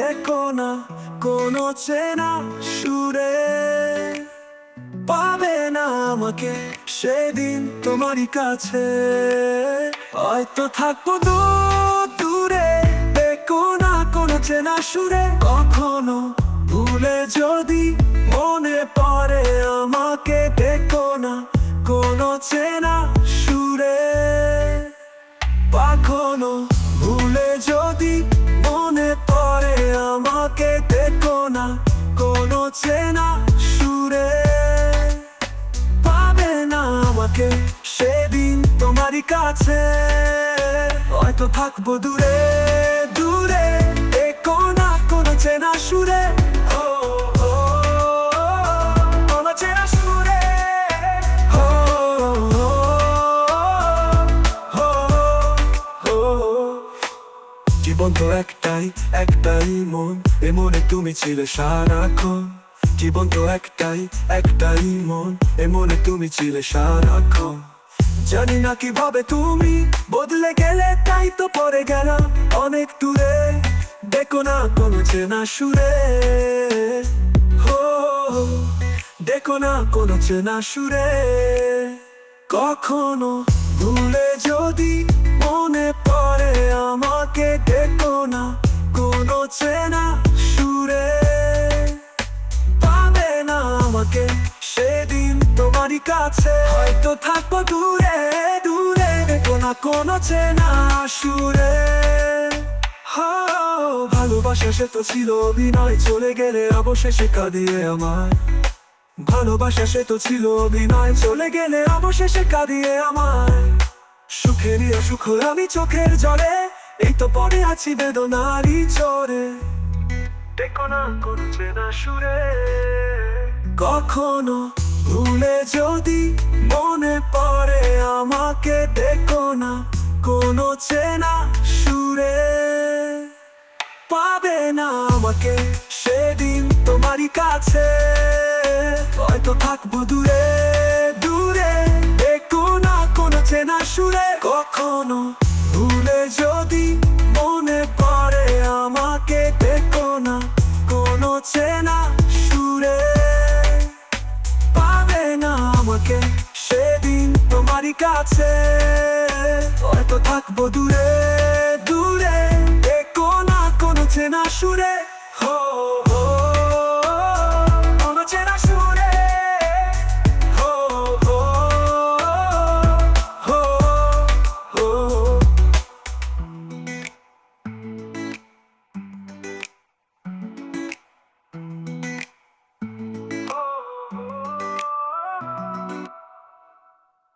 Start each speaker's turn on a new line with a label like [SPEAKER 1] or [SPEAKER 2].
[SPEAKER 1] দেখো না কোনো চেনা সুরে, পাবে না আমাকে সেদিন তোমারই কাছে। হয়তো থাকবো দূরে, দেখো না কোনো চেনা সুরে, কখনো ভুলে যদি মনে পড়ে আমাকে, দেখো না কোনো চেনা সুরে, কখনো ভুলে যদি মনে পড়ে আমাকে, দেখো না কোনো চেনা সুরে, পাবে না আমাকে সেদিন তোমারই কাছে। হয়তো থাকবো দূরে, দেখো না কোনো চেনা সুরে, ও ও, কোনো চেনা সুরে, ও ও, ও ও। জীবন তো একটাই মন, এ মনে তুমি ছিলে সারাক্ষণ। জীবন তো একটাই মন, এ মনে তুমি ছিলে সারাক্ষণ। জানি না কিভাবে তুমি বদলে গেলে, তাই তো পড়ে গেলাম অনেক দূরে, দেখো না কোনো চেনা সুরে, হো দেখো না কোনো চেনা সুরে, কখনো ভুলে যদি মনে পড়ে আমাকে, দেখো না কোনো চেনা সুরে, পাবে না আমাকে সেদিন তোমারই কাছে। হয়তো থাকবো দূরে, দেখো না কোনো চেনা সুরে। ভালোবাসা সে তো ছিল অভিনয়, চলে গেলে অবশেষে কাঁদিয়ে আমায়। ভালোবাসা সে তো ছিল অভিনয়, চলে গেলে অবশেষে কাঁদিয়ে আমায়। সুখেরই অসুখ আমি চোখের জলে, এই তো পড়ে আছি বেদনারই চরে, দেখো না কোনো চেনা সুরে, কখনো ভুলে যদি মনে পড়ে আমাকে, দেখো না কোনো চেনা সুরে, পাবে না আমাকে সেদিন তোমারই কাছে। হয়তো থাকবো দূরে, দেখো না কোনো চেনা সুরে, কখনো ভুলে যদি মনে পড়ে আমাকে, দেখো না কোনো চেনা সুরে, পাবে না আমাকে সেদিন তোমারই কাছে। হয়তো থাকবো দূরে, দেখো না কোনো চেনা সুরে, হো